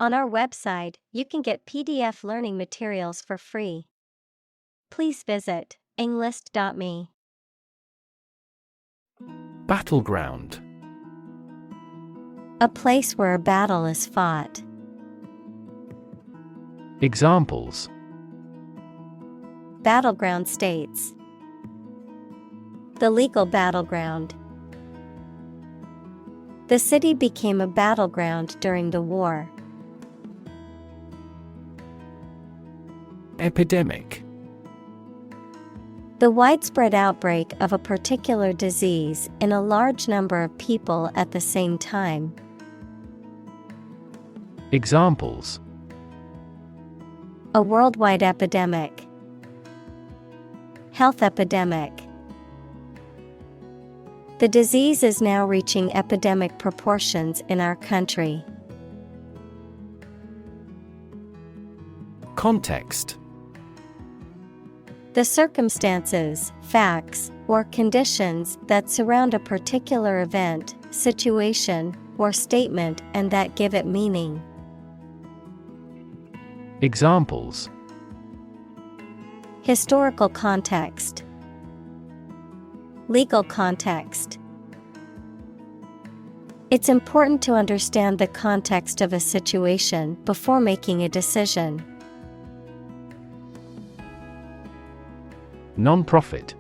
On our website, you can get PDF learning materials for free. Please visit englist.me. Battleground. A place where a battle is fought. Examples: Battleground states. The legal battleground. The city became a battleground during the war. Epidemic. The widespread outbreak of a particular disease in a large number of people at the same time. Examples: A worldwide epidemic. Health epidemic. The disease is now reaching epidemic proportions in our country. Context. The circumstances, facts, or conditions that surround a particular event, situation, or statement and that give it meaning. Examples: Historical context. Legal context. It's important to understand the context of a situation before making a decision. Non-profit.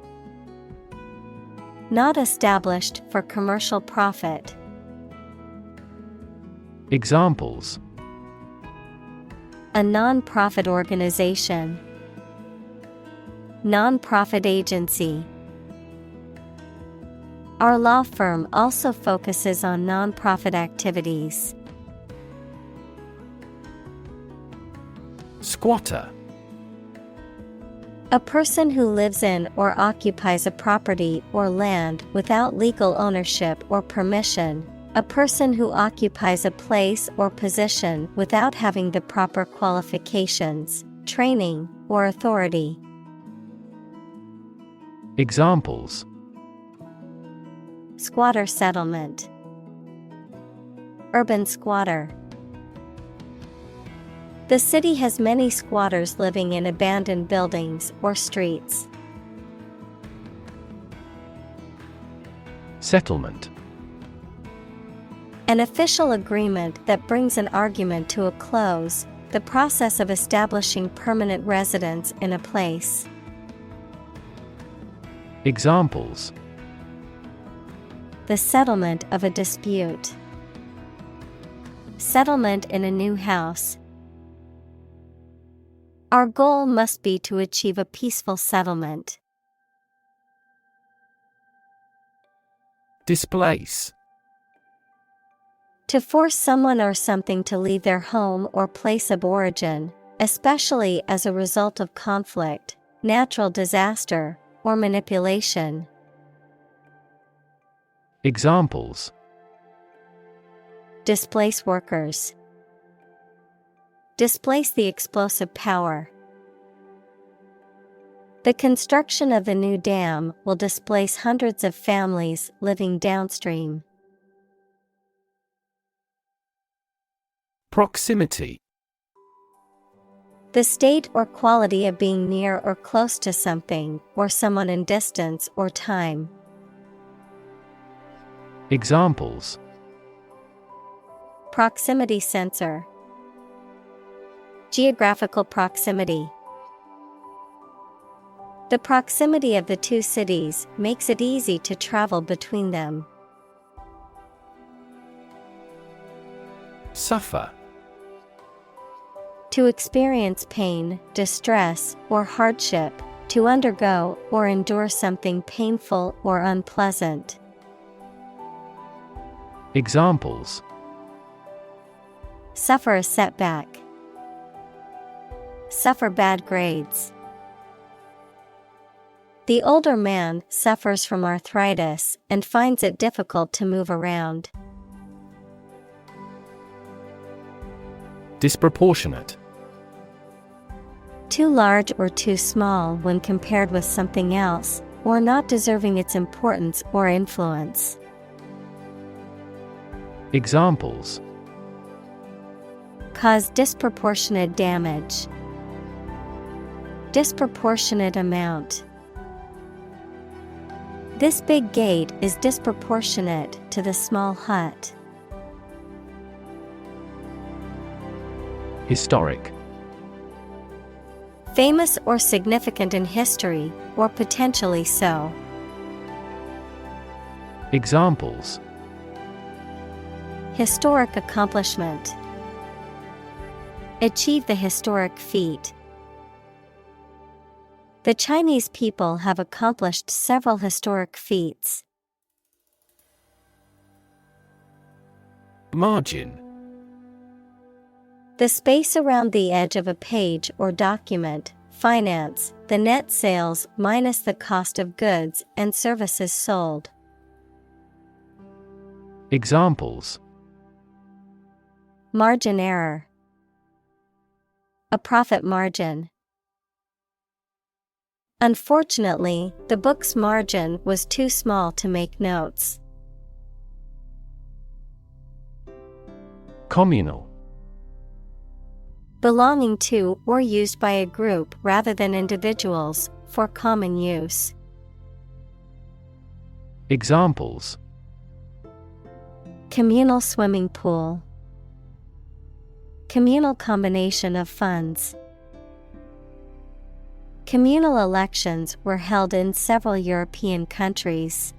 Not established for commercial profit. Examples: A non-profit organization. Non-profit agency. Our law firm also focuses on non-profit activities. Squatter. A person who lives in or occupies a property or land without legal ownership or permission. A person who occupies a place or position without having the proper qualifications, training, or authority. Examples: Squatter settlement. Urban squatter. The city has many squatters living in abandoned buildings or streets. Settlement. An official agreement that brings an argument to a close, the process of establishing permanent residence in a place. Examples: The settlement of a dispute. Settlement in a new house. Our goal must be to achieve a peaceful settlement. Displace. To force someone or something to leave their home or place of origin, especially as a result of conflict, natural disaster, or manipulation. Examples: Displace workers. Displace the explosive power. The construction of the new dam will displace hundreds of families living downstream. Proximity. The state or quality of being near or close to something or someone in distance or time. Examples: Proximity sensor. Geographical proximity. The proximity of the two cities makes it easy to travel between them. Suffer. To experience pain, distress, or hardship, to undergo or endure something painful or unpleasant. Examples: Suffer a setback. Suffer bad grades. The older man suffers from arthritis and finds it difficult to move around. Disproportionate. Too large or too small when compared with something else, or not deserving its importance or influence. Cause disproportionate damage. Disproportionate amount. This big gate is disproportionate to the small hut. Historic. Famous or significant in history, or potentially so. Examples: Historic accomplishment. Achieve the historic feat. The Chinese people have accomplished several historic feats. Margin. The space around the edge of a page or document. Finance, the net sales minus the cost of goods and services sold. Examples: Margin error. A profit margin. Unfortunately, the book's margin was too small to make notes. Communal. Belonging to or used by a group rather than individuals, for common use. Examples: Communal swimming pool. Communal combination of funds. Communal elections were held in several European countries.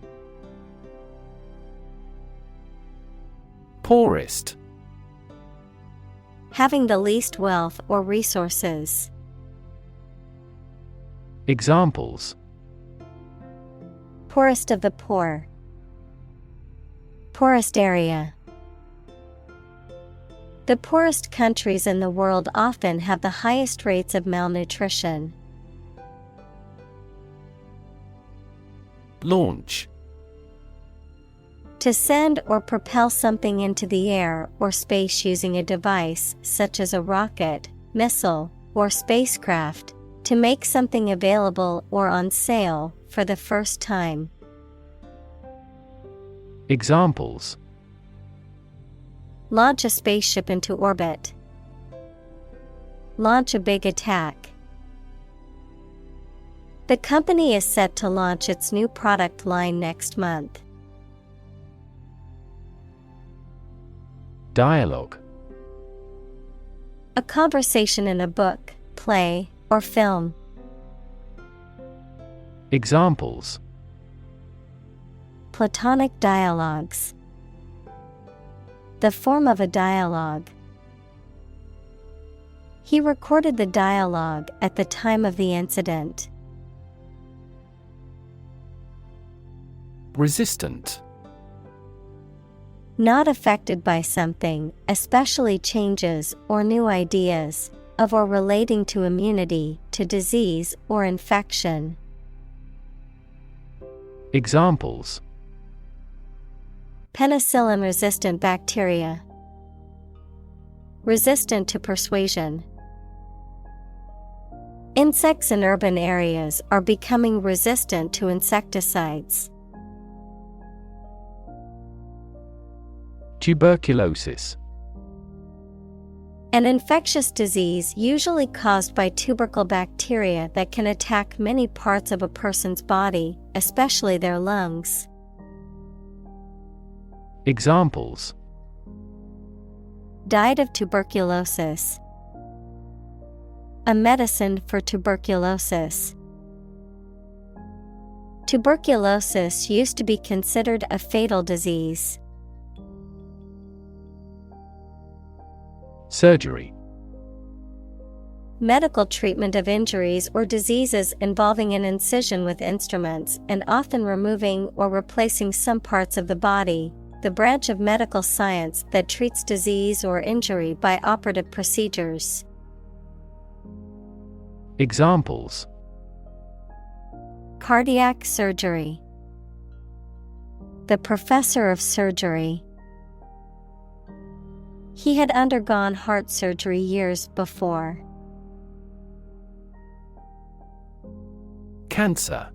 Poorest. Having the least wealth or resources. Examples: Poorest of the poor. Poorest area. The poorest countries in the world often have the highest rates of malnutrition. Launch. To send or propel something into the air or space using a device such as a rocket, missile, or spacecraft, to make something available or on sale for the first time. Examples: Launch a spaceship into orbit. Launch a big attack. The company is set to launch its new product line next month. Dialogue. A conversation in a book, play, or film. Examples: Platonic dialogues. The form of a dialogue. He recorded the dialogue at the time of the incident. Resistant. Not affected by something, especially changes or new ideas, of or relating to immunity, to disease or infection. Examples: Penicillin-resistant bacteria. Resistant to persuasion. Insects in urban areas are becoming resistant to insecticides. Tuberculosis. An infectious disease usually caused by tubercle bacteria that can attack many parts of a person's body, especially their lungs. Examples: Died of tuberculosis. A medicine for tuberculosis. Tuberculosis used to be considered a fatal disease. Surgery. Medical treatment of injuries or diseases involving an incision with instruments and often removing or replacing some parts of the body, the branch of medical science that treats disease or injury by operative procedures. Examples: Cardiac surgery. The professor of surgery. He had undergone heart surgery years before. Cancer.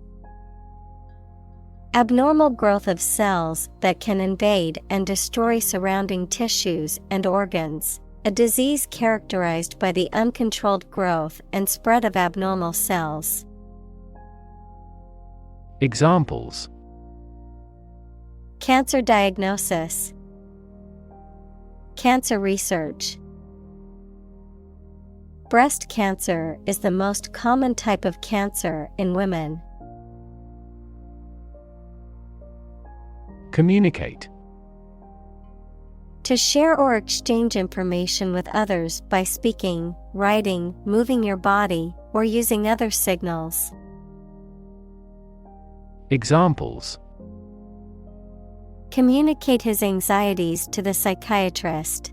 Abnormal growth of cells that can invade and destroy surrounding tissues and organs, A disease characterized by the uncontrolled growth and spread of abnormal cells. Examples: Cancer diagnosis, cancer research. Breast cancer is the most common type of cancer in women. Communicate. To share or exchange information with others by speaking, writing, moving your body, or using other signals. Examples: Communicate his anxieties to the psychiatrist.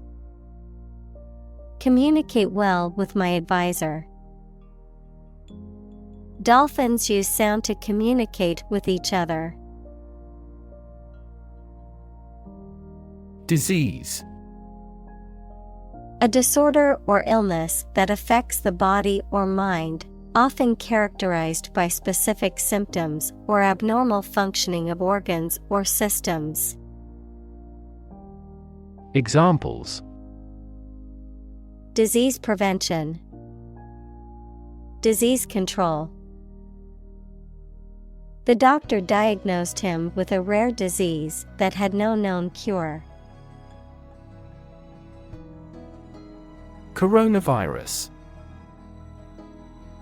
Communicate well with my advisor. Dolphins use sound to communicate with each other. Disease. A disorder or illness that affects the body or mind, often characterized by specific symptoms or abnormal functioning of organs or systems. Examples: Disease prevention, disease control. The doctor diagnosed him with a rare disease that had no known cure. Coronavirus.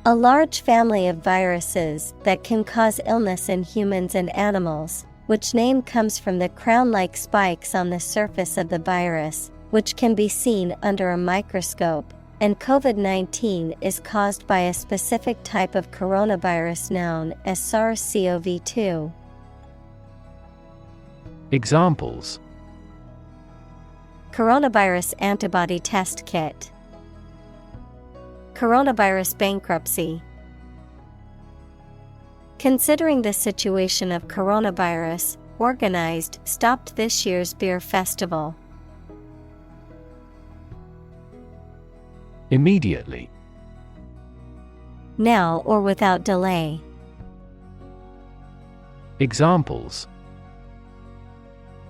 A large family of viruses that can cause illness in humans and animals, which name comes from the crown-like spikes on the surface of the virus, which can be seen under a microscope, and COVID-19 is caused by a specific type of coronavirus known as SARS-CoV-2. Examples: Coronavirus antibody test kit. Coronavirus bankruptcy. Considering the situation of coronavirus, organized stopped this year's beer festival. Immediately. Now or without delay. Examples: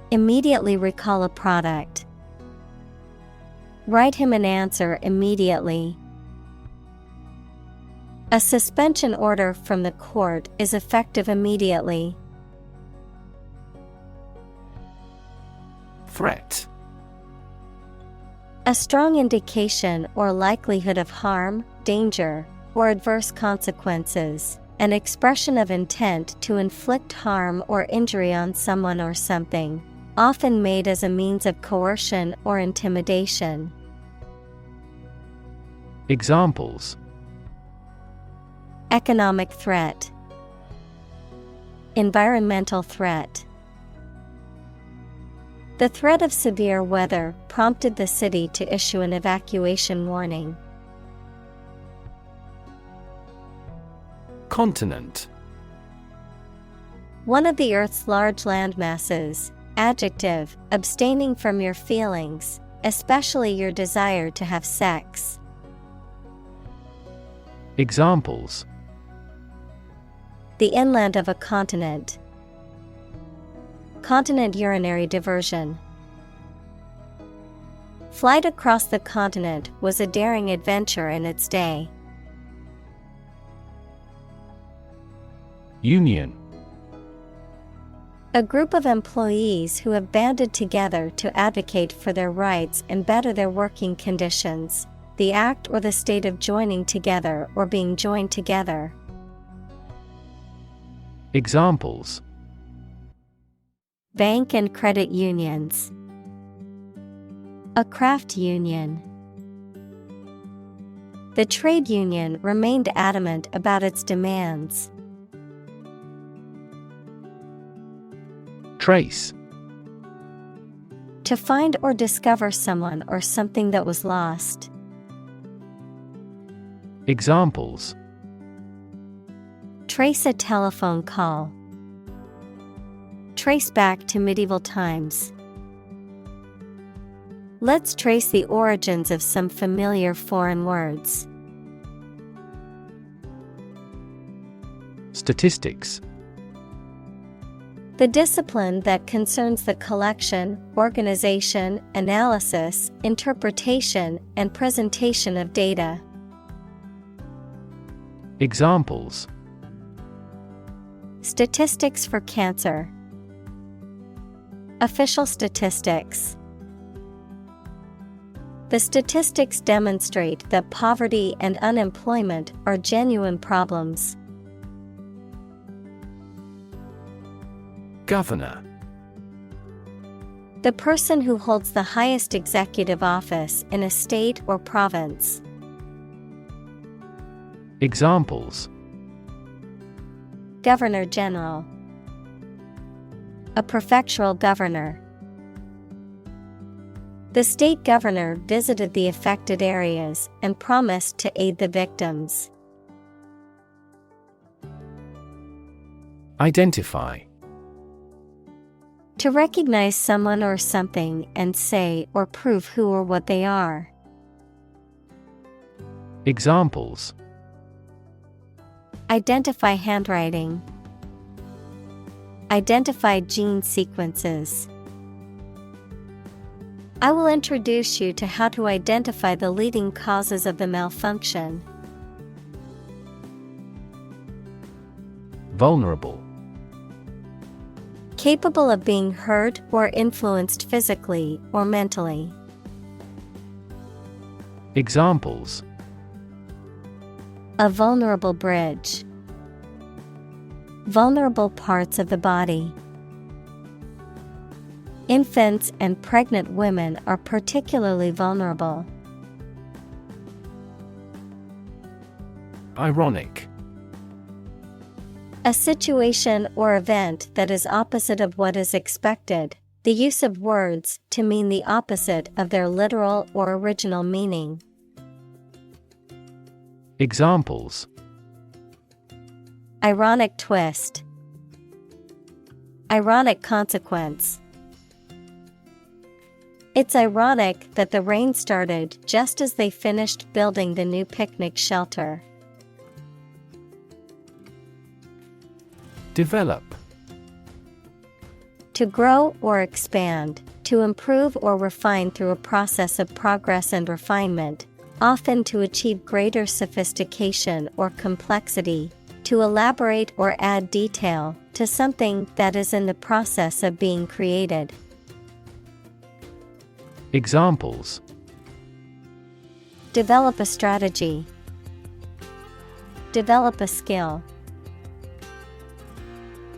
Immediately recall a product. Write him an answer immediately. A suspension order from the court is effective immediately. Threat. A strong indication or likelihood of harm, danger, or adverse consequences. An expression of intent to inflict harm or injury on someone or something, often made as a means of coercion or intimidation. Examples: Economic threat, environmental threat. The threat of severe weather prompted the city to issue an evacuation warning. Continent. One of the Earth's large landmasses. Adjective, abstaining from your feelings, especially your desire to have sex. Examples: The inland of a continent. Continent urinary diversion. Flight across the continent was a daring adventure in its day. Union. A group of employees who have banded together to advocate for their rights and better their working conditions. The act or the state of joining together or being joined together. Examples: Bank and credit unions. A craft union. The trade union remained adamant about its demands. Trace. To find or discover someone or something that was lost. Examples: Trace a telephone call. Trace back to medieval times. Let's trace the origins of some familiar foreign words. Statistics. The discipline that concerns the collection, organization, analysis, interpretation, and presentation of data. Examples: Statistics for cancer. Official statistics. The statistics demonstrate that poverty and unemployment are genuine problems. Governor. The person who holds the highest executive office in a state or province. Examples: Governor General. A prefectural governor. The state governor visited the affected areas and promised to aid the victims. Identify. To recognize someone or something and say or prove who or what they are. Examples: Identify handwriting. Identify gene sequences. I will introduce you to how to identify the leading causes of the malfunction. Vulnerable. Capable of being hurt or influenced physically or mentally. Examples: A vulnerable bridge. Vulnerable parts of the body. Infants and pregnant women are particularly vulnerable. Ironic. A situation or event that is opposite of what is expected, the use of words to mean the opposite of their literal or original meaning. Examples: Ironic twist. Ironic consequence. It's ironic that the rain started just as they finished building the new picnic shelter. Develop. To grow or expand, to improve or refine through a process of progress and refinement, often to achieve greater sophistication or complexity, to elaborate or add detail to something that is in the process of being created. Examples: Develop a strategy. Develop a skill.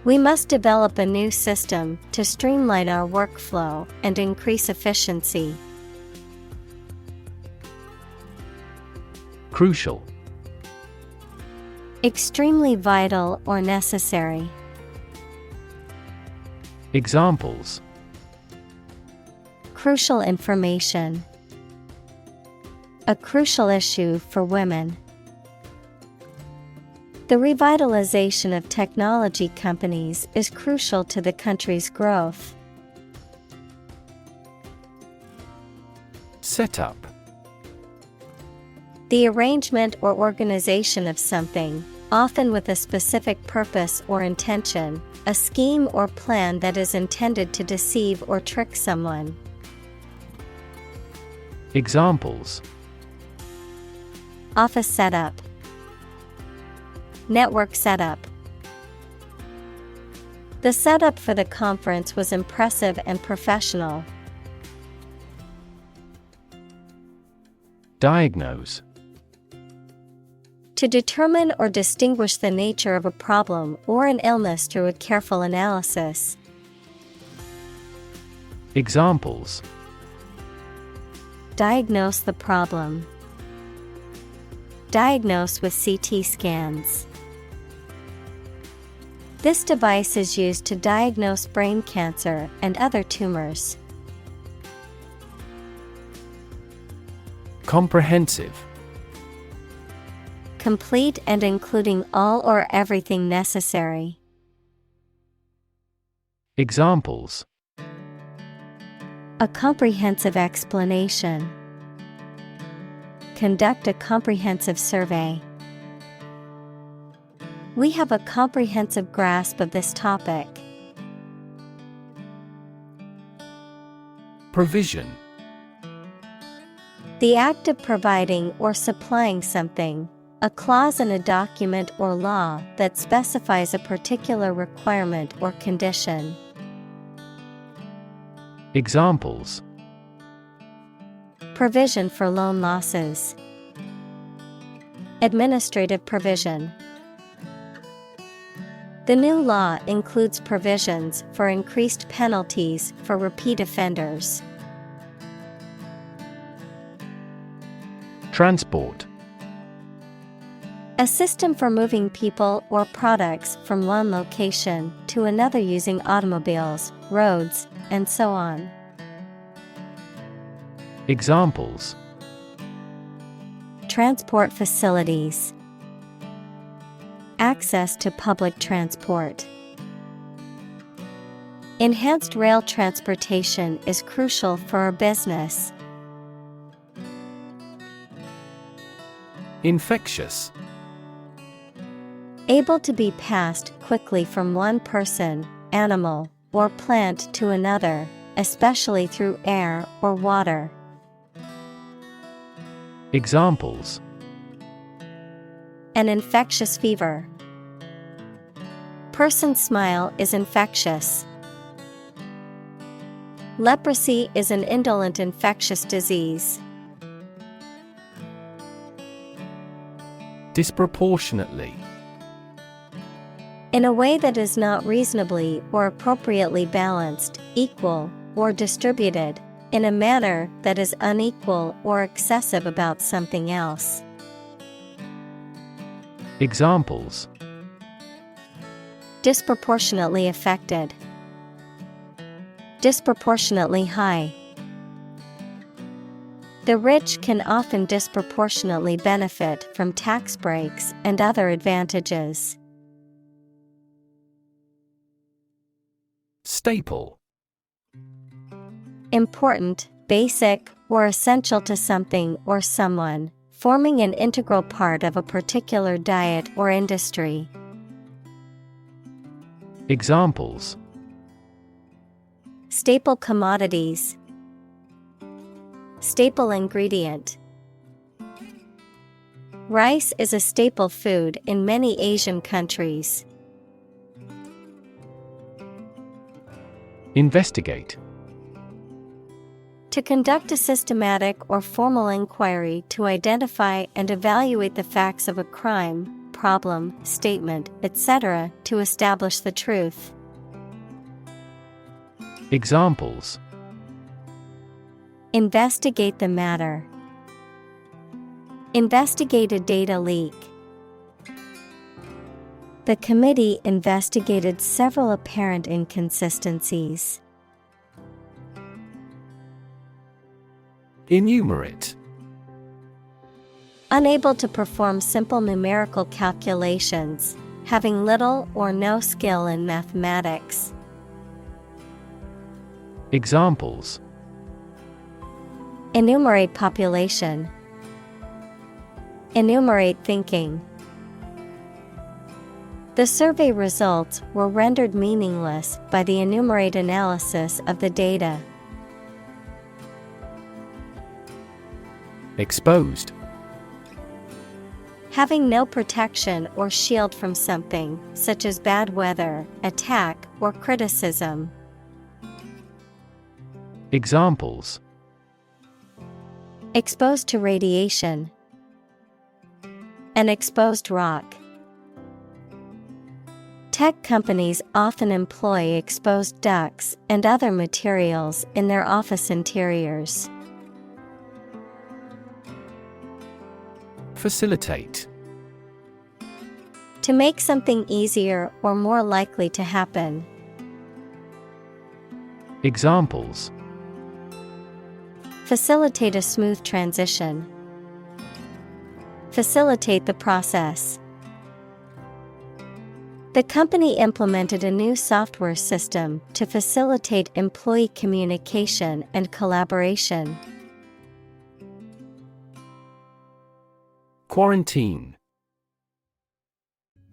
We must develop a new system to streamline our workflow and increase efficiency. Crucial. Extremely vital or necessary. Examples: Crucial information. A crucial issue for women. The revitalization of technology companies is crucial to the country's growth. Set up. The arrangement or organization of something, often with a specific purpose or intention, a scheme or plan that is intended to deceive or trick someone. Examples: Office setup. Network setup. The setup for the conference was impressive and professional. Diagnose. To determine or distinguish the nature of a problem or an illness through a careful analysis. Examples: Diagnose the problem. Diagnose with CT scans. This device is used to diagnose brain cancer and other tumors. Comprehensive. Complete and including all or everything necessary. Examples: A comprehensive explanation. Conduct a comprehensive survey. We have a comprehensive grasp of this topic. Provision. The act of providing or supplying something, a clause in a document or law that specifies a particular requirement or condition. Examples: Provision for loan losses. Administrative provision. The new law includes provisions for increased penalties for repeat offenders. Transport. A system for moving people or products from one location to another using automobiles, roads, and so on. Examples: Transport facilities. Access to public transport. Enhanced rail transportation is crucial for our business. Infectious. Able to be passed quickly from one person, animal, or plant to another, especially through air or water. Examples: An infectious fever. Person's smile is infectious. Leprosy is an indolent infectious disease. Disproportionately. In a way that is not reasonably or appropriately balanced, equal, or distributed, in a manner that is unequal or excessive about something else. Examples: Disproportionately affected. Disproportionately high. The rich can often disproportionately benefit from tax breaks and other advantages. Staple. Important, basic, or essential to something or someone, forming an integral part of a particular diet or industry. Examples: Staple commodities. Staple ingredient. Rice is a staple food in many Asian countries. Investigate. To conduct a systematic or formal inquiry to identify and evaluate the facts of a crime, problem, statement, etc., to establish the truth. Examples: Investigate the matter. Investigate a data leak. The committee investigated several apparent inconsistencies. Enumerate. Unable to perform simple numerical calculations, having little or no skill in mathematics. Examples: Enumerate population. Enumerate thinking. The survey results were rendered meaningless by the enumerate analysis of the data. Exposed. Having no protection or shield from something, such as bad weather, attack, or criticism. Examples: Exposed to radiation. An exposed rock. Tech companies often employ exposed ducts and other materials in their office interiors. Facilitate. To make something easier or more likely to happen. Examples: Facilitate a smooth transition. Facilitate the process. The company implemented a new software system to facilitate employee communication and collaboration. Quarantine.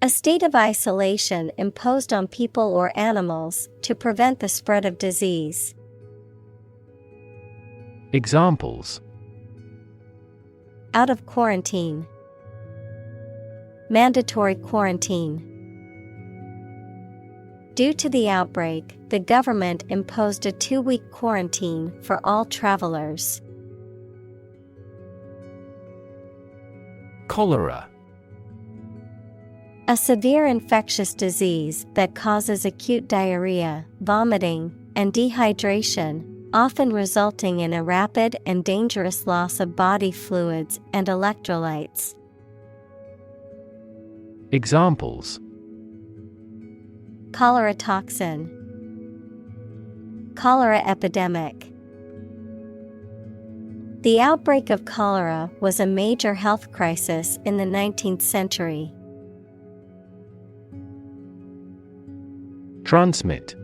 A state of isolation imposed on people or animals to prevent the spread of disease. Examples: out of quarantine, mandatory quarantine. Due to the outbreak, the government imposed a 2-week quarantine for all travelers. Cholera. A severe infectious disease that causes acute diarrhea, vomiting, and dehydration, often resulting in a rapid and dangerous loss of body fluids and electrolytes. Examples: cholera toxin, cholera epidemic. The outbreak of cholera was a major health crisis in the 19th century. Transmit.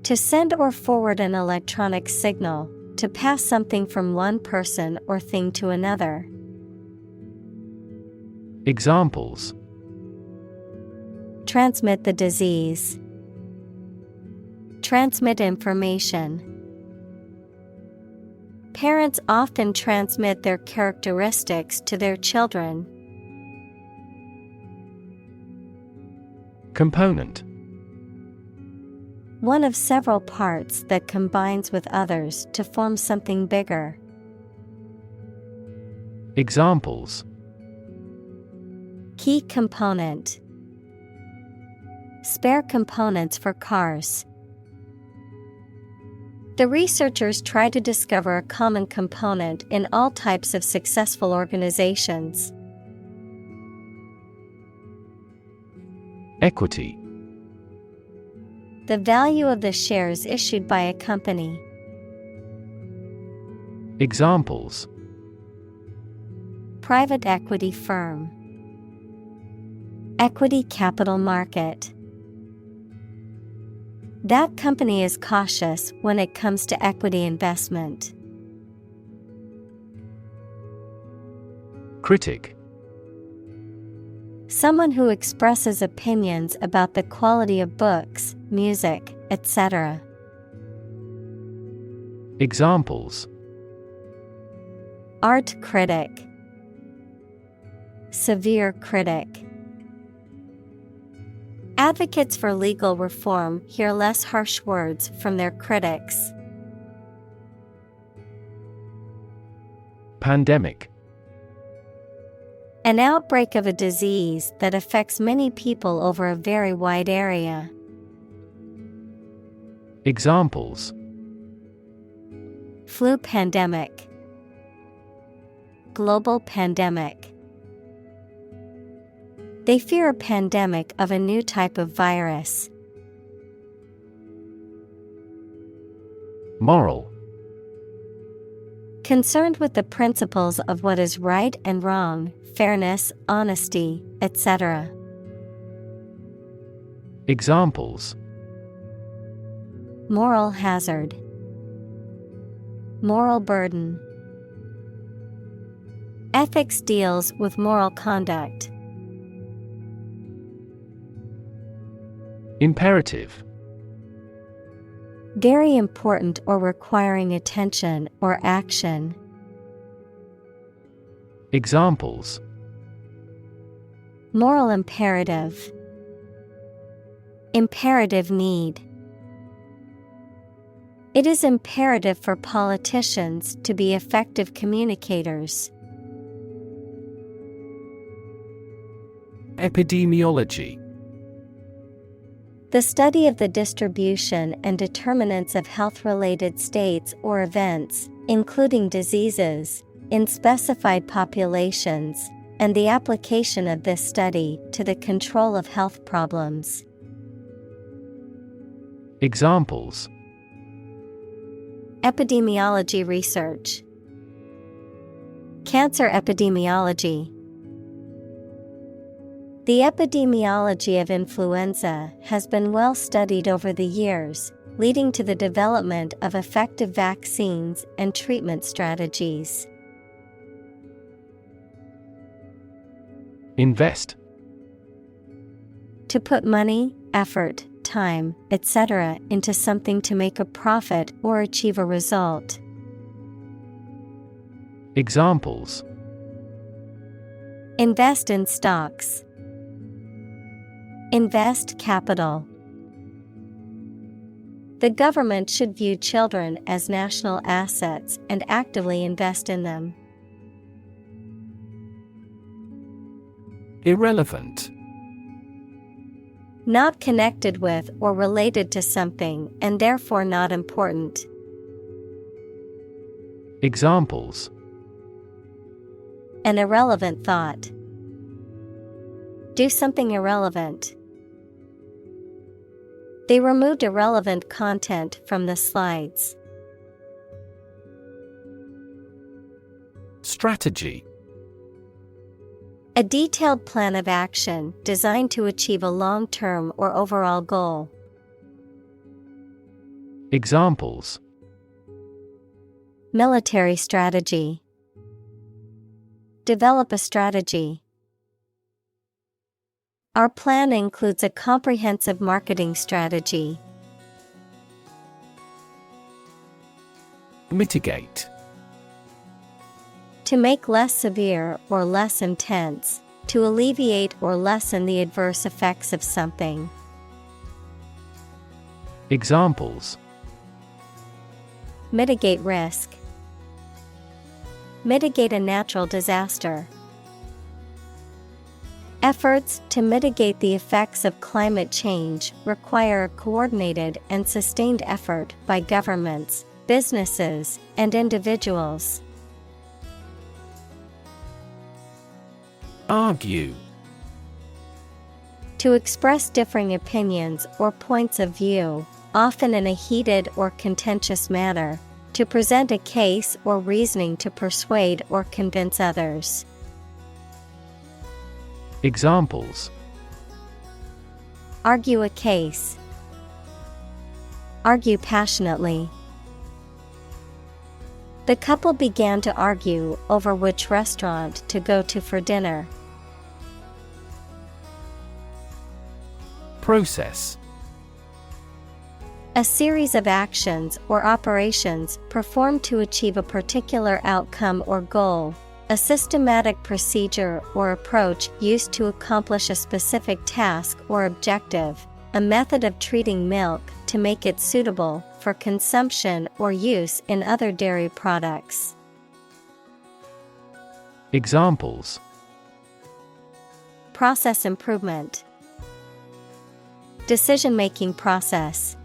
To send or forward an electronic signal, to pass something from one person or thing to another. Examples: transmit the disease, transmit information. Parents often transmit their characteristics to their children. Component. One of several parts that combines with others to form something bigger. Examples: key component, spare components for cars. The researchers try to discover a common component in all types of successful organizations. Equity. The value of the shares issued by a company. Examples: private equity firm, equity capital market. That company is cautious when it comes to equity investment. Critic. Someone who expresses opinions about the quality of books, music, etc. Examples: art critic, severe critic. Advocates for legal reform hear less harsh words from their critics. Pandemic. An outbreak of a disease that affects many people over a very wide area. Examples: flu pandemic, global pandemic. They fear a pandemic of a new type of virus. Moral. Concerned with the principles of what is right and wrong, fairness, honesty, etc. Examples: moral hazard, moral burden. Ethics deals with moral conduct. Imperative. Very important or requiring attention or action. Examples: moral imperative, imperative need. It is imperative for politicians to be effective communicators. Epidemiology. The study of the distribution and determinants of health-related states or events, including diseases, in specified populations, and the application of this study to the control of health problems. Examples: epidemiology research, cancer epidemiology. The epidemiology of influenza has been well studied over the years, leading to the development of effective vaccines and treatment strategies. Invest. To put money, effort, time, etc., into something to make a profit or achieve a result. Examples: Invest in stocks. Invest capital. The government should view children as national assets and actively invest in them. Irrelevant. Not connected with or related to something and therefore not important. Examples: An irrelevant thought. Do something irrelevant. They removed irrelevant content from the slides. Strategy. A detailed plan of action designed to achieve a long-term or overall goal. Examples: Military strategy. Develop a strategy. Our plan includes a comprehensive marketing strategy. Mitigate. To make less severe or less intense, to alleviate or lessen the adverse effects of something. Examples: Mitigate risk. Mitigate a natural disaster. Efforts to mitigate the effects of climate change require a coordinated and sustained effort by governments, businesses, and individuals. Argue. To express differing opinions or points of view, often in a heated or contentious manner, to present a case or reasoning to persuade or convince others. Examples: Argue a case. Argue passionately. The couple began to argue over which restaurant to go to for dinner. Process. A series of actions or operations performed to achieve a particular outcome or goal. A systematic procedure or approach used to accomplish a specific task or objective. A method of treating milk to make it suitable for consumption or use in other dairy products. Examples: Process improvement. Decision-making process.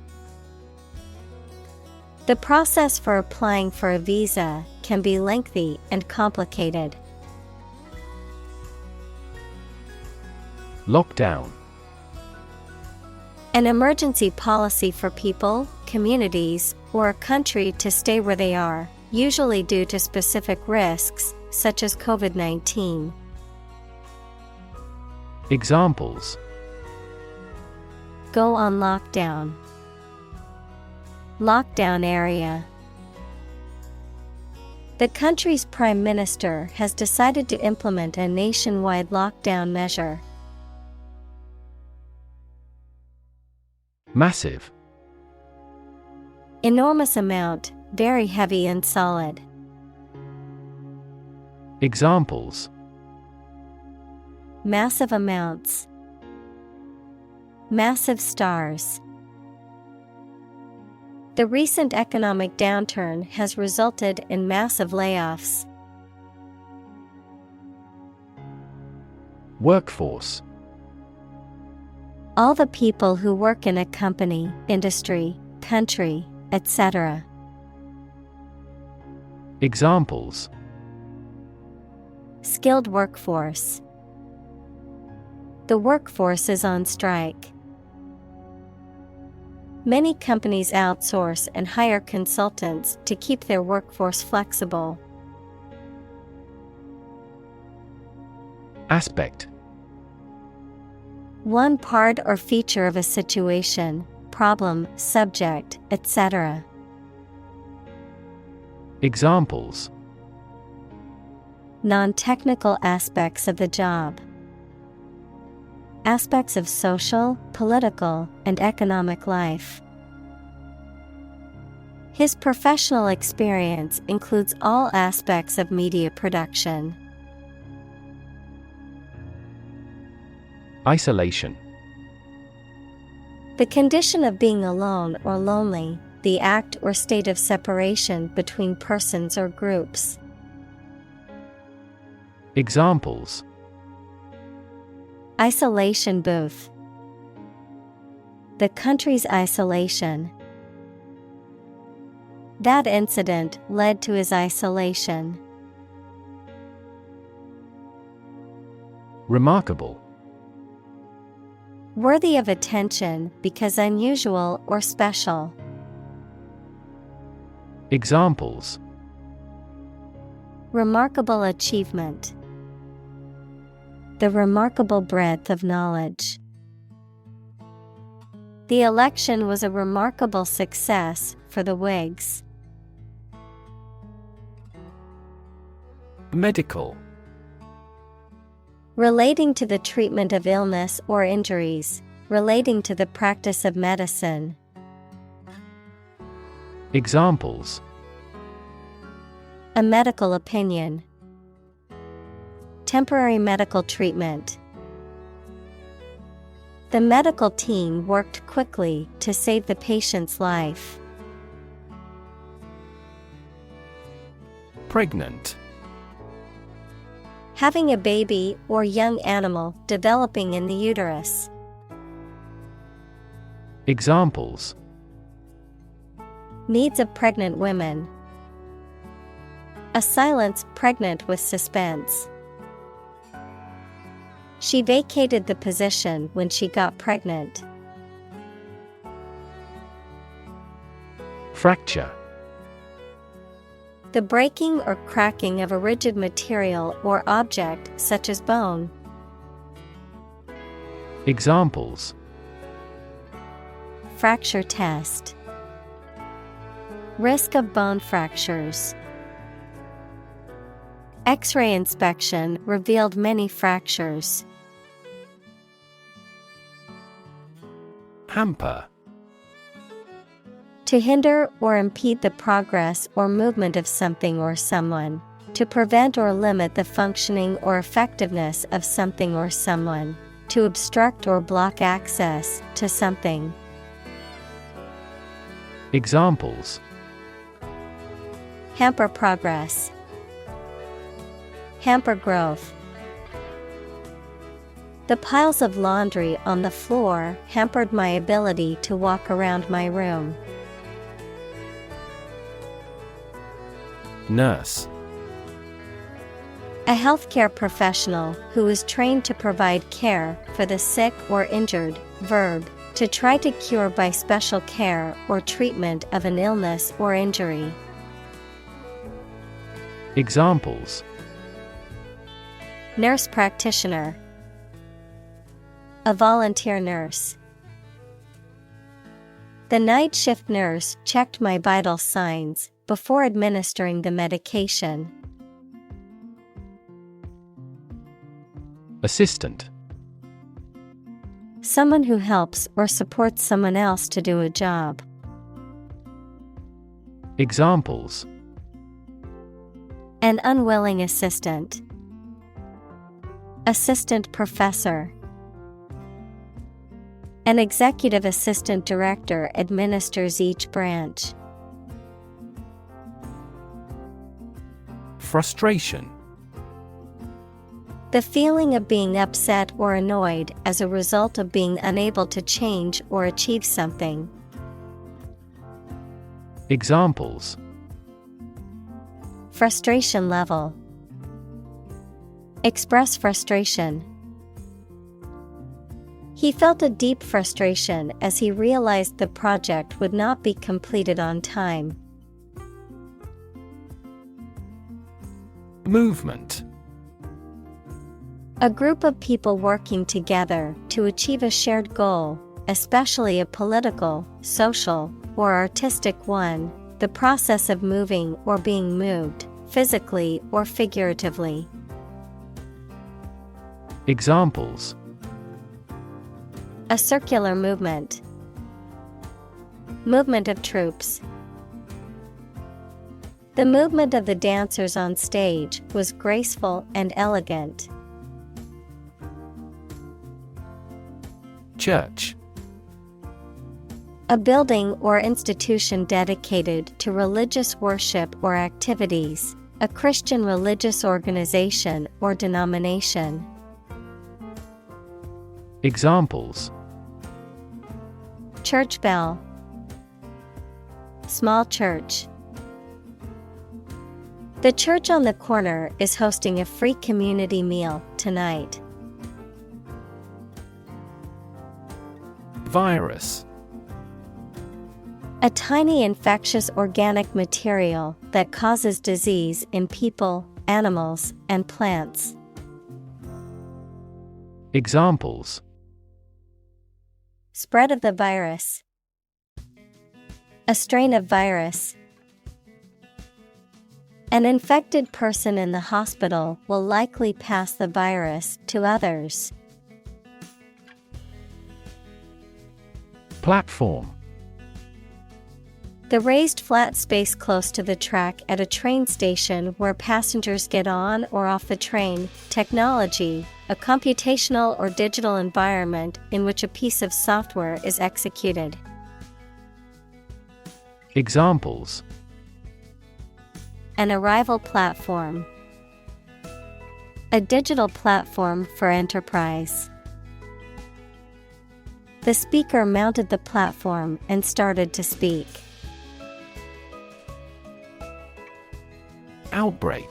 The process for applying for a visa can be lengthy and complicated. Lockdown. An emergency policy for people, communities, or a country to stay where they are, usually due to specific risks, such as COVID-19. Examples: Go on lockdown. Lockdown area. The country's prime minister has decided to implement a nationwide lockdown measure. Massive. Enormous amount, very heavy and solid. Examples: Massive amounts. Massive stars. The recent economic downturn has resulted in massive layoffs. Workforce. All the people who work in a company, industry, country, etc. Examples: Skilled workforce. The workforce is on strike. Many companies outsource and hire consultants to keep their workforce flexible. Aspect. One part or feature of a situation, problem, subject, etc. Examples: Non-technical aspects of the job. aspects of social, political, and economic life. His professional experience includes all aspects of media production. Isolation. The condition of being alone or lonely, the act or state of separation between persons or groups. Examples: isolation booth, the country's isolation. That incident led to his isolation. Remarkable. Worthy of attention because unusual or special. Examples: remarkable achievement, the remarkable breadth of knowledge. The election was a remarkable success for the Whigs. Medical. Relating to the treatment of illness or injuries, relating to the practice of medicine. Examples: a medical opinion, temporary medical treatment. The medical team worked quickly to save the patient's life. Pregnant. Having a baby or young animal developing in the uterus. Examples: needs of pregnant women. A silence pregnant with suspense. She vacated the position when she got pregnant. Fracture. The breaking or cracking of a rigid material or object such as bone. Examples: fracture test. Risk of bone fractures. X-ray inspection revealed many fractures. Hamper. To hinder or impede the progress or movement of something or someone. To prevent or limit the functioning or effectiveness of something or someone. To obstruct or block access to something. Examples: hamper progress. Hamper growth. The piles of laundry on the floor hampered my ability to walk around my room. Nurse. A healthcare professional who is trained to provide care for the sick or injured. Verb, to try to cure by special care or treatment of an illness or injury. Examples: nurse practitioner. A volunteer nurse. The night shift nurse checked my vital signs before administering the medication. Assistant. Someone who helps or supports someone else to do a job. Examples: an unwilling assistant. Assistant professor. An executive assistant director administers each branch. Frustration. The feeling of being upset or annoyed as a result of being unable to change or achieve something. Examples: frustration level. Express frustration. He felt a deep frustration as he realized the project would not be completed on time. Movement. A group of people working together to achieve a shared goal, especially a political, social, or artistic one, the process of moving or being moved, physically or figuratively. Examples: A circular movement. Movement of troops. The movement of the dancers on stage was graceful and elegant. Church. A building or institution dedicated to religious worship or activities, a Christian religious organization or denomination. Examples: Church bell. Small church. The church on the corner is hosting a free community meal tonight. Virus. A tiny infectious organic material that causes disease in people, animals, and plants. Examples: Spread of the virus. A strain of virus. An infected person in the hospital will likely pass the virus to others. Platform. The raised flat space close to the track at a train station where passengers get on or off the train. Technology, a computational or digital environment in which a piece of software is executed. Examples: An arrival platform. A digital platform for enterprise. The speaker mounted the platform and started to speak. Outbreak.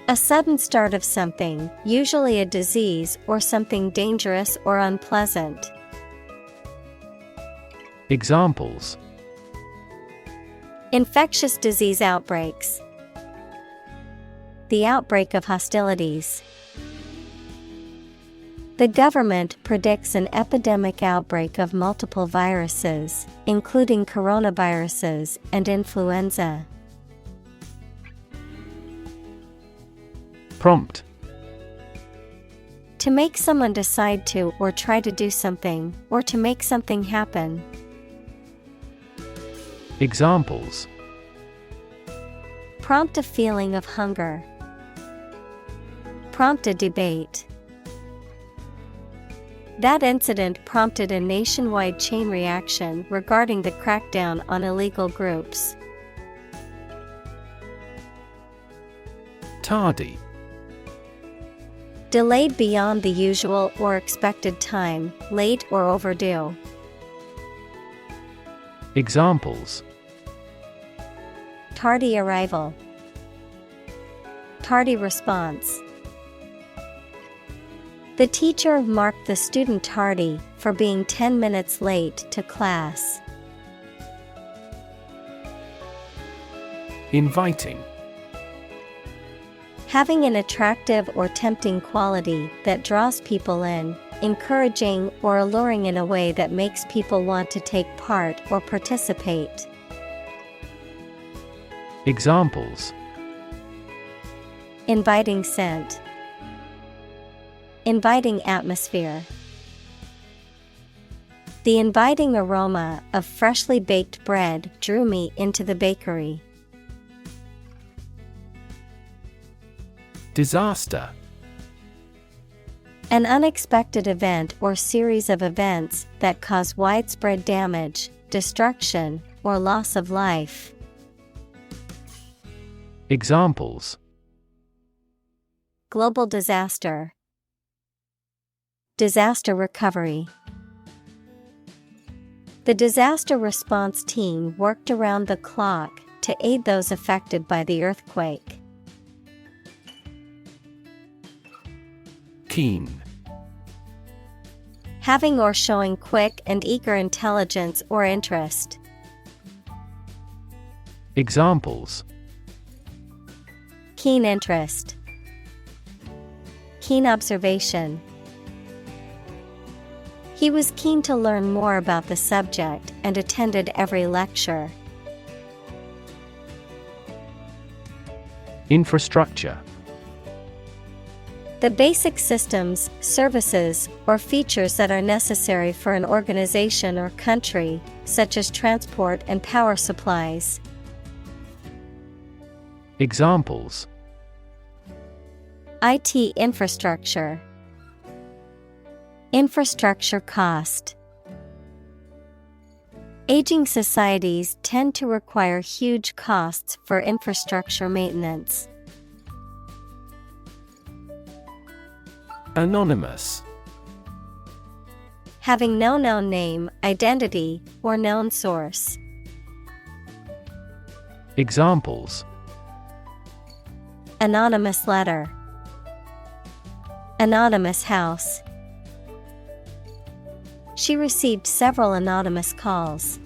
A sudden start of something, usually a disease or something dangerous or unpleasant. Examples: Infectious disease outbreaks. The outbreak of hostilities. The government predicts an epidemic outbreak of multiple viruses, including coronaviruses and influenza. Prompt. To make someone decide to or try to do something, or to make something happen. Examples: Prompt a feeling of hunger. Prompt a debate. That incident prompted a nationwide chain reaction regarding the crackdown on illegal groups. Tardy. Delayed beyond the usual or expected time, late or overdue. Examples: Tardy arrival. Tardy response. The teacher marked the student tardy for being 10 minutes late to class. Inviting. Having an attractive or tempting quality that draws people in, encouraging or alluring in a way that makes people want to take part or participate. Examples: Inviting scent. Inviting atmosphere. The inviting aroma of freshly baked bread drew me into the bakery. Disaster. An unexpected event or series of events that cause widespread damage, destruction, or loss of life. Examples: Global disaster. Disaster recovery. The disaster response team worked around the clock to aid those affected by the earthquake. Keen. Having or showing quick and eager intelligence or interest. Examples: Keen interest. Keen observation. He was keen to learn more about the subject and attended every lecture. Infrastructure. The basic systems, services, or features that are necessary for an organization or country, such as transport and power supplies. Examples: IT infrastructure. Infrastructure cost. Aging societies tend to require huge costs for infrastructure maintenance. Anonymous. Having no known name, identity, or known source. Examples: Anonymous letter. Anonymous house. She received several anonymous calls.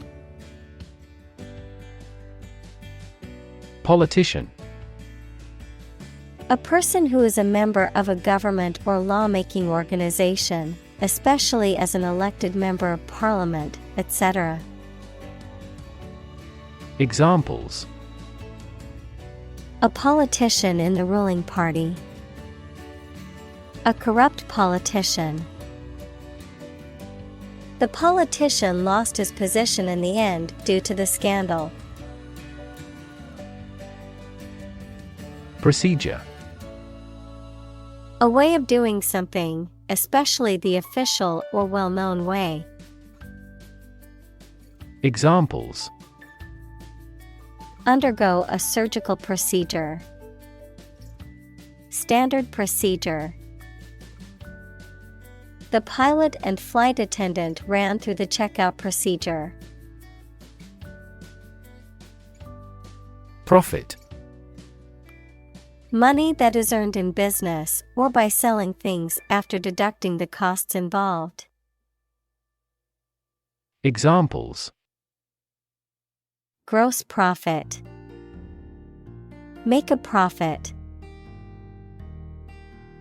Politician. A person who is a member of a government or lawmaking organization, especially as an elected member of parliament, etc. Examples: A politician in the ruling party. A corrupt politician. The politician lost his position in the end due to the scandal. Procedure. A way of doing something, especially the official or well-known way. Examples: Undergo a surgical procedure. Standard procedure. The pilot and flight attendant ran through the checkout procedure. Profit. Money that is earned in business or by selling things after deducting the costs involved. Examples: Gross profit. Make a profit.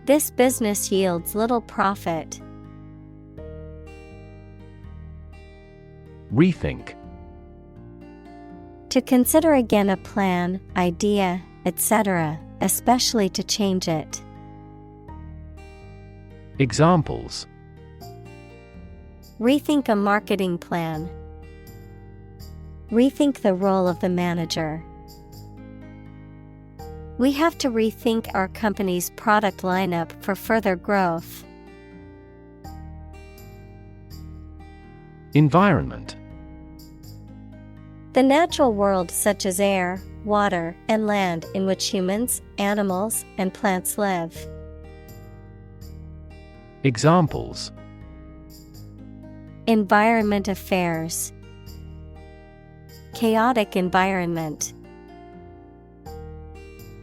This business yields little profit. Rethink. To consider again a plan, idea, etc., especially to change it. Examples: Rethink a marketing plan. Rethink the role of the manager. We have to rethink our company's product lineup for further growth. Environment. The natural world such as air, water, and land in which humans, animals, and plants live. Examples: Environment affairs. Chaotic environment.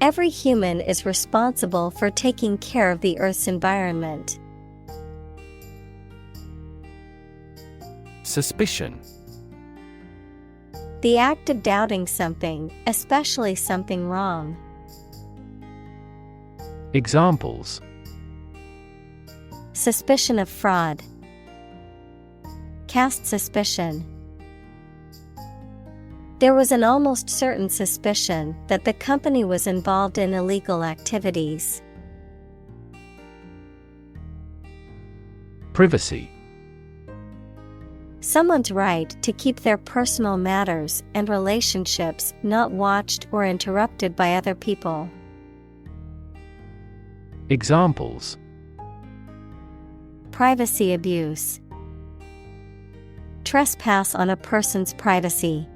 Every human is responsible for taking care of the Earth's environment. Suspicion. The act of doubting something, especially something wrong. Examples: Suspicion of fraud. Cast suspicion. There was an almost certain suspicion that the company was involved in illegal activities. Privacy. Someone's right to keep their personal matters and relationships not watched or interrupted by other people. Examples: Privacy abuse. Trespass on a person's privacy.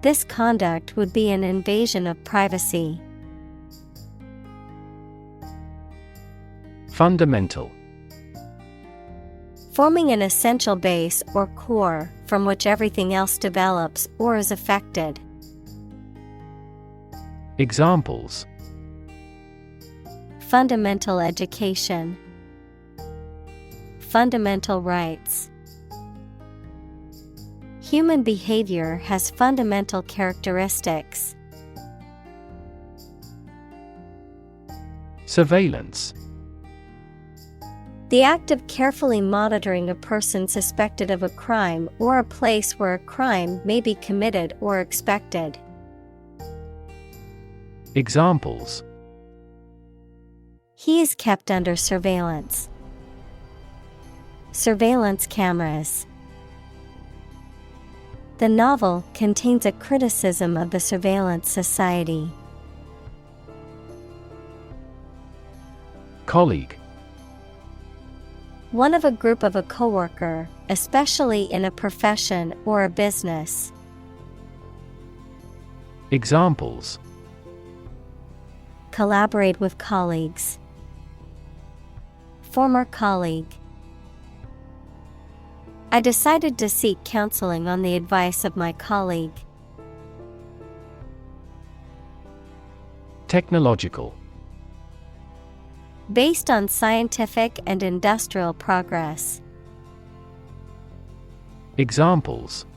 This conduct would be an invasion of privacy. Fundamental. Forming an essential base or core from which everything else develops or is affected. Examples: Fundamental education. Fundamental rights. Human behavior has fundamental characteristics. Surveillance. The act of carefully monitoring a person suspected of a crime or a place where a crime may be committed or expected. Examples: He is kept under surveillance. Surveillance cameras. The novel contains a criticism of the surveillance society. Colleague. One of a group of a coworker, especially in a profession or a business. Examples. Collaborate with colleagues. Former colleague. I decided to seek counseling on the advice of my colleague. Technological. Based on scientific and industrial progress. Examples.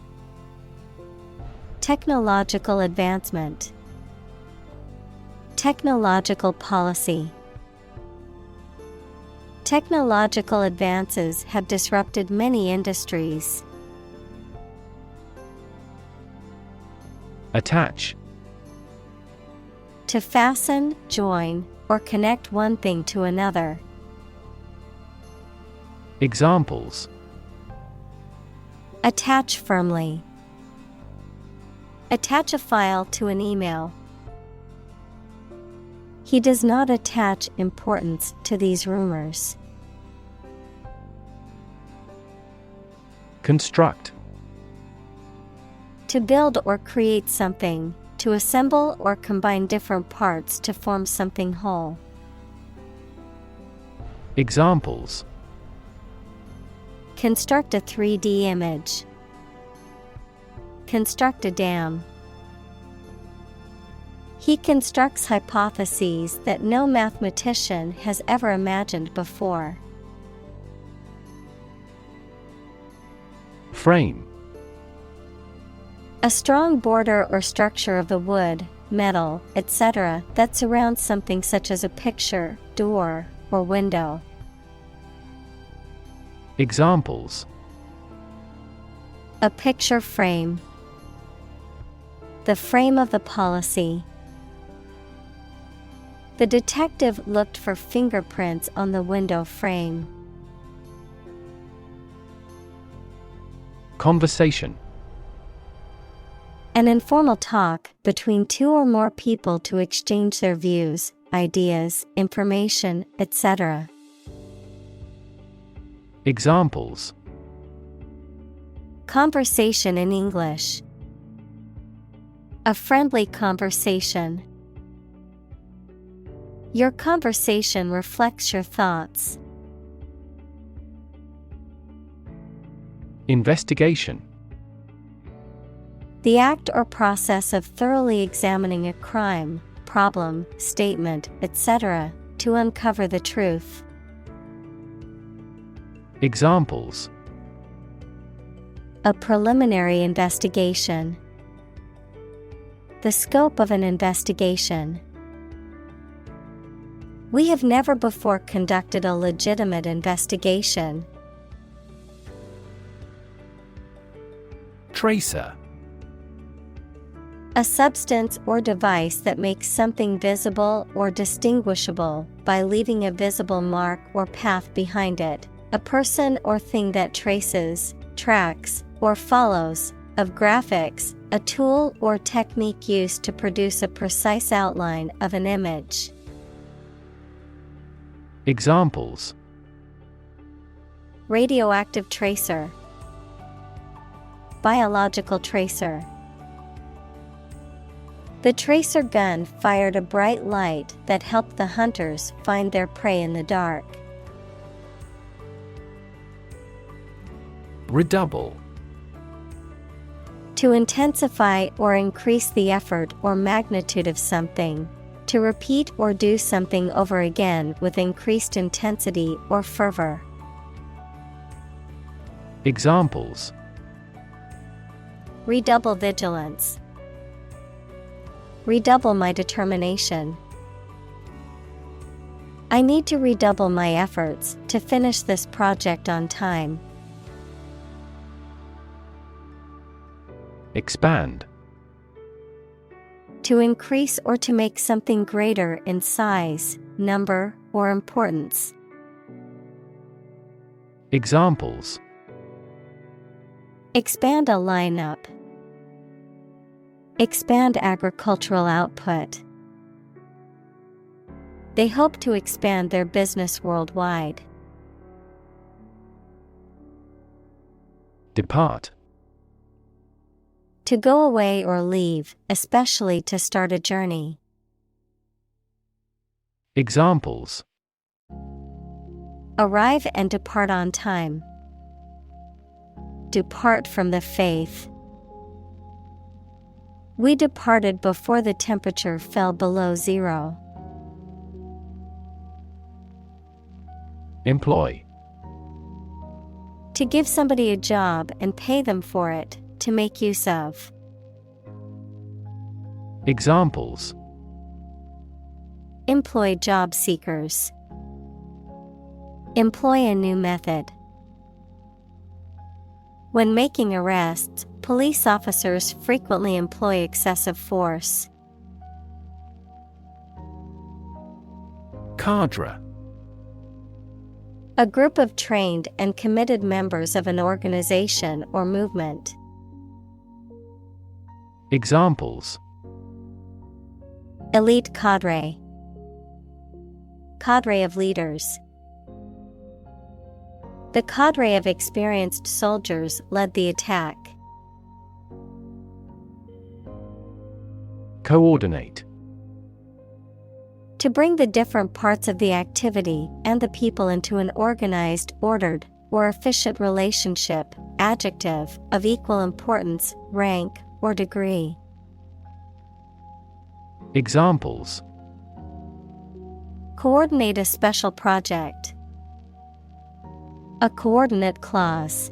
Technological advancement. Technological policy. Technological advances have disrupted many industries. Attach. To fasten, join, or connect one thing to another. Examples. Attach firmly. Attach a file to an email. He does not attach importance to these rumors. Construct. To build or create something, to assemble or combine different parts to form something whole. Examples. Construct a 3D image. Construct a dam. He constructs hypotheses that no mathematician has ever imagined before. Frame. A strong border or structure of the wood, metal, etc. that surrounds something such as a picture, door, or window. Examples. A picture frame. The frame of the policy. The detective looked for fingerprints on the window frame. Conversation. An informal talk between two or more people to exchange their views, ideas, information, etc. Examples. Conversation in English. A friendly conversation. Your conversation reflects your thoughts. Investigation. The act or process of thoroughly examining a crime, problem, statement, etc., to uncover the truth. Examples. A preliminary investigation. The scope of an investigation. We have never before conducted a legitimate investigation. Tracer. A substance or device that makes something visible or distinguishable by leaving a visible mark or path behind it. A person or thing that traces, tracks, or follows. Of graphics, a tool or technique used to produce a precise outline of an image. Examples. Radioactive tracer. Biological tracer. The tracer gun fired a bright light that helped the hunters find their prey in the dark. Redouble. To intensify or increase the effort or magnitude of something. To repeat or do something over again with increased intensity or fervor. Examples. Redouble vigilance. Redouble my determination. I need to redouble my efforts to finish this project on time. Expand. To increase or to make something greater in size, number, or importance. Examples: Expand a lineup. Expand agricultural output. They hope to expand their business worldwide. Depart. To go away or leave, especially to start a journey. Examples: Arrive and depart on time. Depart from the faith. We departed before the temperature fell below zero. Employ. To give somebody a job and pay them for it, to make use of. Examples: Employ job seekers. Employ a new method. When making arrests, police officers frequently employ excessive force. Cadre. A group of trained and committed members of an organization or movement. Examples: Elite cadre. Cadre of leaders. The cadre of experienced soldiers led the attack. Coordinate. To bring the different parts of the activity and the people into an organized, ordered, or efficient relationship. Adjective, of equal importance, rank, or degree. Examples: Coordinate a special project. A coordinate clause.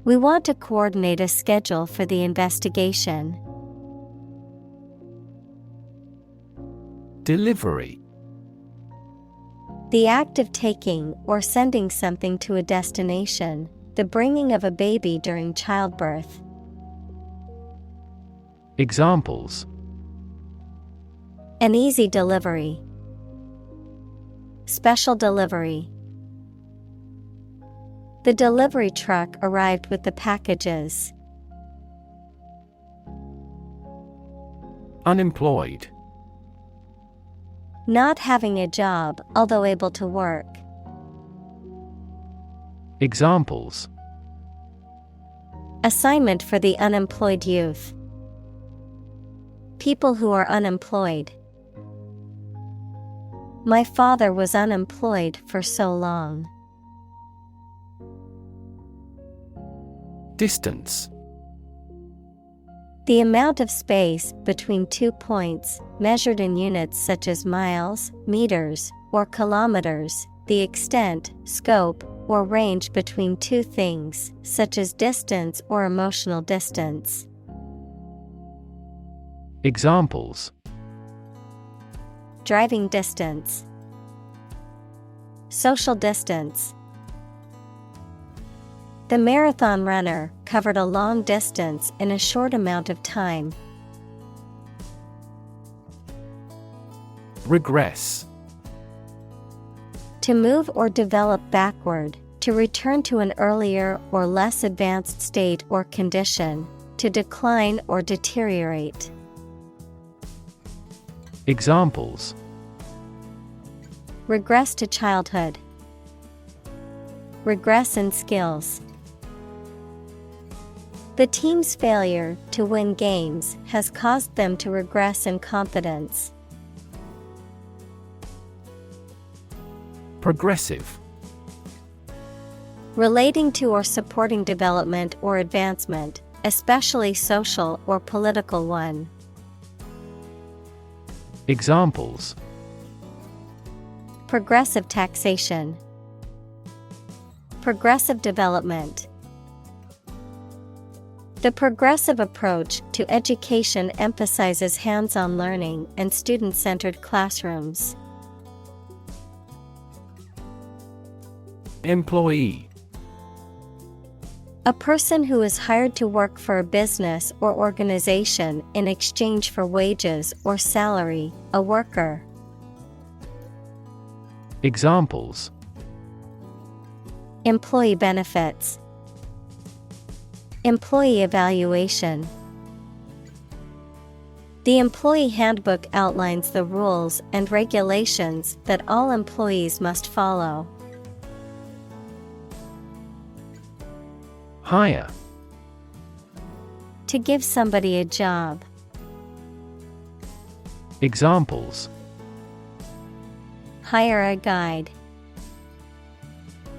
We want to coordinate a schedule for the investigation. Delivery. The act of taking or sending something to a destination, the bringing of a baby during childbirth. Examples: An easy delivery. Special delivery. The delivery truck arrived with the packages. Unemployed. Not having a job, although able to work. Examples: Assignment for the unemployed youth. People who are unemployed. My father was unemployed for so long. Distance. The amount of space between 2 points, measured in units such as miles, meters, or kilometers, the extent, scope, or range between two things, such as distance or emotional distance. Examples: Driving distance. Social distance. The marathon runner covered a long distance in a short amount of time. Regress. To move or develop backward, to return to an earlier or less advanced state or condition, to decline or deteriorate. Examples: Regress to childhood. Regress in skills. The team's failure to win games has caused them to regress in confidence. Progressive. Relating to or supporting development or advancement, especially social or political one. Examples: Progressive taxation. Progressive development. The progressive approach to education emphasizes hands-on learning and student-centered classrooms. Employee. A person who is hired to work for a business or organization in exchange for wages or salary, a worker. Examples: employee benefits, employee evaluation. The employee handbook outlines the rules and regulations that all employees must follow. Hire. To give somebody a job. Examples: hire a guide,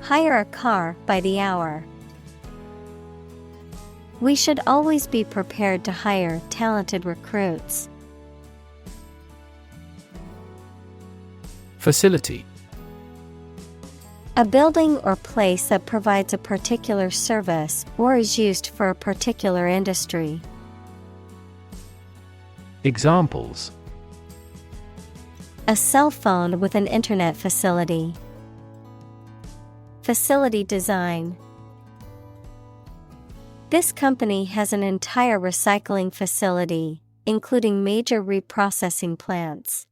hire a car by the hour. We should always be prepared to hire talented recruits. Facility. A building or place that provides a particular service or is used for a particular industry. Examples: a cell phone with an internet facility. Facility design. This company has an entire recycling facility, including major reprocessing plants.